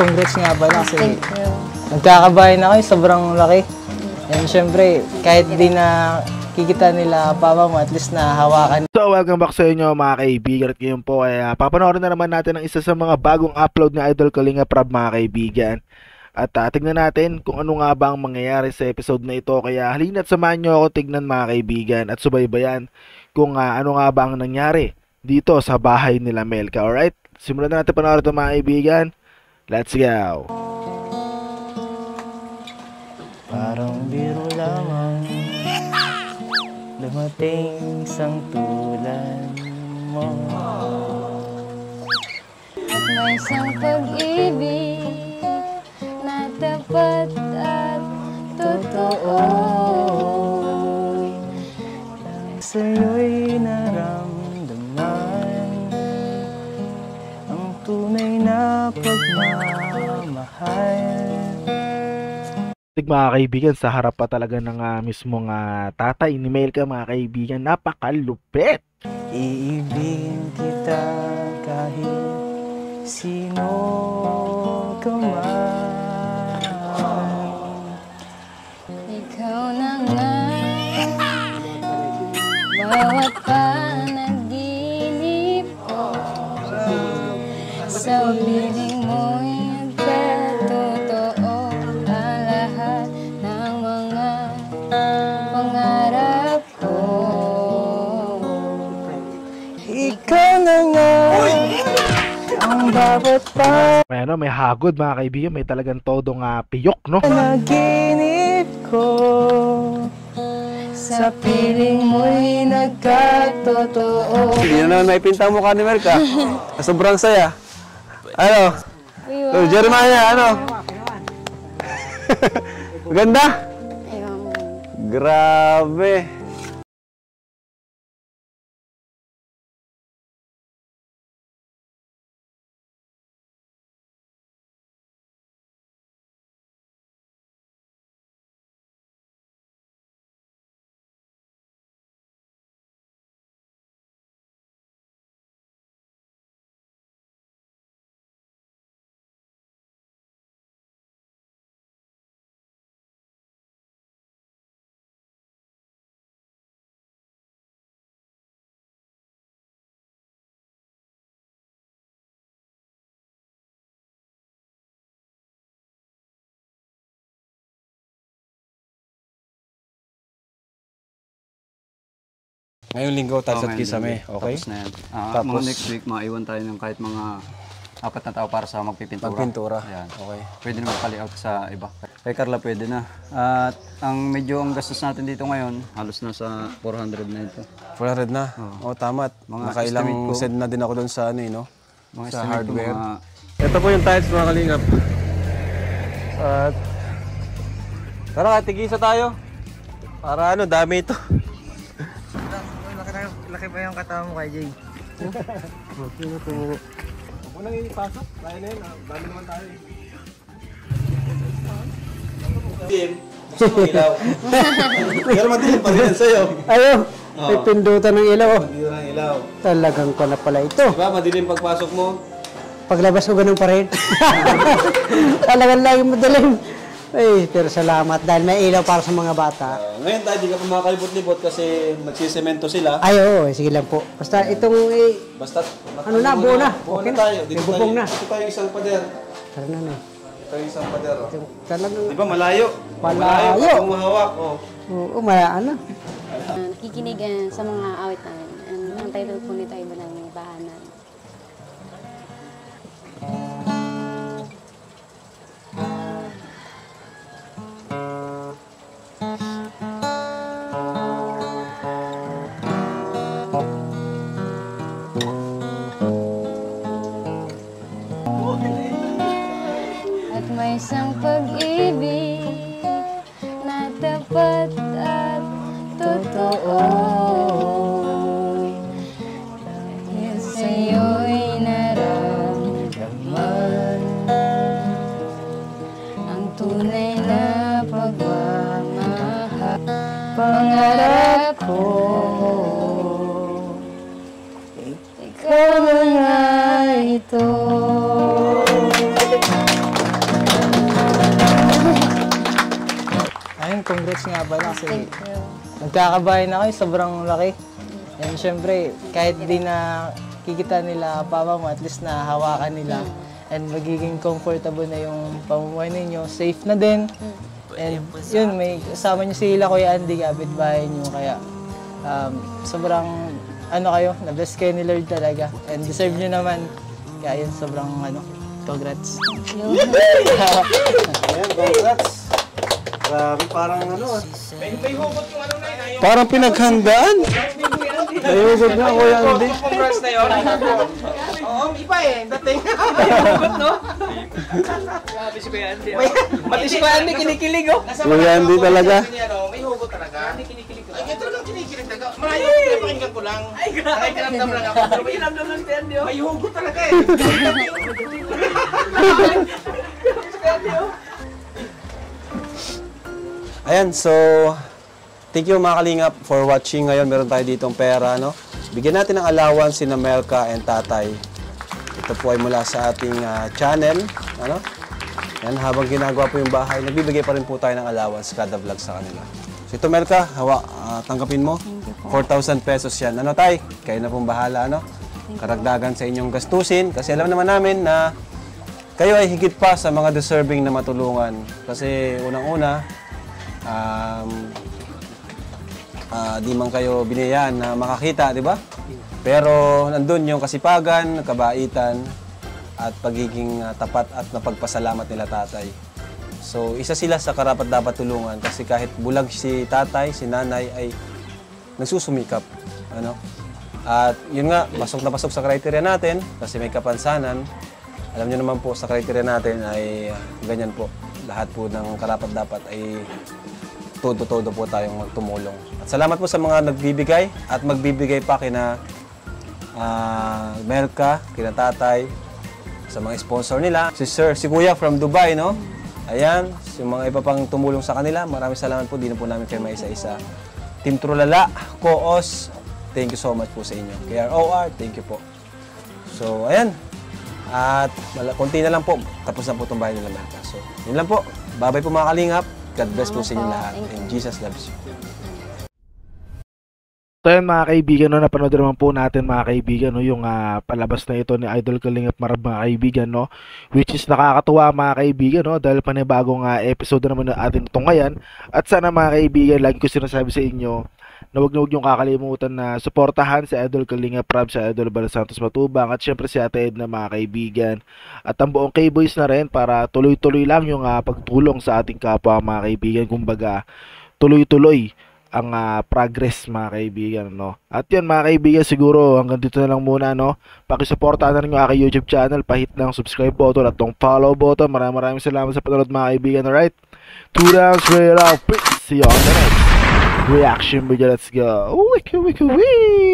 congrats nga pala kasi Thank you. nagkakabayan na kayo, sobrang laki. And syempre, kahit di na kikita nila papa mo, at least na hawakan. So welcome back sa inyo mga kaibigan. At ngayon po ay papanoorin na naman natin ang isa sa mga bagong upload ni Idol Kalinga Prab mga kaibigan. At tignan natin kung ano nga ba ang mangyayari sa episode na ito. Kaya halina't samahan nyo ako tignan mga kaibigan at subaybayan kung ano nga ba ang nangyari dito sa bahay nila Melka. Alright? Simulan na natin panoorin ito mga kaibigan. Let's go! Parang biro lamang dumating isang tulad mo. At may isang pag-ibig na tapat at totoo. Sa'yo'y naramdaman ang tunay na pagmamahal. Mga kaibigan, sa harap pa talaga ng mismong tatay ni Melka mga kaibigan, napakalupit. Iibigin kita kahit sino ka man. Ikaw na nga, bawat panaginip ko, sa piling mo'y nagkatotoo ang lahat ng mga pangarap ko. Ikaw na nga ang bawat May hagod mga kaibigan, may talagang todong piyok, no? panaginip ko, sa piling mo'y nagkatotoo. Hindi na naman may pinta mukha ni Melka. Sobrang saya. Ano? Ayun. Jeremiah, ano? Maganda? Ayun. Grabe. Ngayong linggo tayo sa Kisame, okay? Tapos na yan. Tapos- Mga next week, maiwan tayo ng kahit mga 4 na tao para sa magpipintura. Magpintura. Ayan. Okay. Pwede na magpa-layout sa iba. Kay Carla pwede na. At ang gastos natin dito ngayon, halos nasa 400 na ito. 400 na. Oo, tama. Mga Nakailang estimate ko. send na din ako doon sa ano, no? Mga Sa estimate ko, hardware. Ito po yung tiles mga kalingap. At tara, tigisa tayo. Para ano, dami ito. Laki pa yung katama mo kay Jay. Ako nang ipasok. Kaya na yun. Dami naman tayo. Gusto mo ilaw. Pero madilim pa rin sa'yo. Ayo, may pindutan ng ilaw. Hindi na ilaw. Talagang ko na pala ito. Diba, madilim pagpasok mo. Paglabas ko ganun pa rin. Talagang lagi madilim. Ay, pero salamat dahil may ilaw para sa mga bata. Ngayon tayo, di ka pa makakalibot-libot kasi nagsisemento sila. Ay, oo, sige lang po. Basta itong, Basta, ano na, buo na. Buo Okay na na. tayo. May bubong na. Dito tayo isang pader. tara na na. Ito yung isang pader. Oh. Talagang, Di ba, malayo? Malayo. Kung mahawak, oh. oo, ano. Nakikinig sa mga awit namin. Ang title po nito ay Banang Bahanan. At may isang pag-ibig na tapat at totoo. Dahil sa'yo'y naramdaman ang tunay na pagmamahal. Pangarap ko, ikaw na nga ito. congrats nga pala kasi Thank you. nagkakabayan na kayo, sobrang laki. And syempre, kahit di na kikita nila papa mo, at least na hawakan nila. And magiging comfortable na yung pamumuhay ninyo. Safe na din. And yun, may kasama nyo sila Kuya Andy, kapitbahay nyo. Kaya sobrang kayo, na-bless kayo ni Lord talaga. And deserve nyo naman. Kaya yun, sobrang congrats. Ayan, congrats. Grabe, parang Parang pinaghandaan. Nayugod na, Kuya Andy. congrats na yun. Oo, iba dating. May hugot, no? Grabe si Kuya Andy. Mati si Kuya Andy, kinikilig, oh. Kuya Andy talaga. May hugot talaga. Kinikilig ko. Ay, talagang kinikilig talaga. Malayo ko, pinapakinggan ko lang. Ay, grabe. Nakikiramdam lang ako. Nakikiramdam lang si Andy, oh. May hugot talaga, eh. Ayan, so thank you mga kalingap for watching. Ngayon meron tayo ditong pera, no? Bigyan natin ng allowance si Melka and Tatay. Ito po ay mula sa ating channel, ano? Yan, habang ginagawa po yung bahay, nagbibigay pa rin po tayo ng allowance kada vlog sa kanila. So ito Melka, tanggapin mo. 4,000 pesos yan. Ano Tay? Kayo na pong bahala, ano? Karagdagan sa inyong gastusin kasi alam naman namin na kayo ay higit pa sa mga deserving na matulungan. Kasi unang-una, di man kayo binayaan na makakita, di ba? Pero nandun yung kasipagan, kabaitan, at pagiging tapat at napagpasalamat nila tatay. So, isa sila sa karapat-dapat tulungan kasi kahit bulag si tatay, si nanay ay nagsusumikap. Ano? At yun nga, pasok na pasok sa kriteria natin kasi may kapansanan. Alam niyo naman po sa kriteria natin ay ganyan po. Lahat po ng karapat-dapat ay todo-todo po tayong tumulong. At salamat po sa mga nagbibigay at magbibigay pa kina Melka, kina Tatay, sa mga sponsor nila. Si Kuya from Dubai, no? Ayan, yung mga iba pang tumulong sa kanila. Maraming salamat po, di na po namin kayo maisa-isa. Team Trulala, Koos, thank you so much po sa inyo. KROR, thank you po. So, ayan. At konti na lang po, tapos na po itong bahay nila Melka. So, yun lang po. Bye-bye po mga kalingap. God bless po sa inyo lahat. And Jesus loves you. So yun mga kaibigan, no, napanood naman po natin mga kaibigan, no, yung palabas na ito ni Idol Kalingap Marab mga kaibigan, no, which is nakakatuwa mga kaibigan, no, dahil panibagong episode na naman natin ito ngayon. At sana mga kaibigan, lagi ko sinasabi sa inyo na huwag niyong kakalimutan na suportahan si Idol Kalingap Marab, si Idol Bal Santos Matubang, at syempre si Ate Edna mga kaibigan, at ang buong K-Boys na rin para tuloy-tuloy lang yung pagtulong sa ating kapwa mga kaibigan. Kumbaga tuloy-tuloy ang progress mga kaibigan, no. At yan mga kaibigan, siguro hanggang dito na lang muna, no. Pakisuportahan na rin yung aking YouTube channel, pahit ng subscribe button at tong follow button. Maraming salamat sa panonood mga kaibigan. Alright, 2 down, straight out, peace. See you on the next reaction video. Let's go. Wiki wiki wee.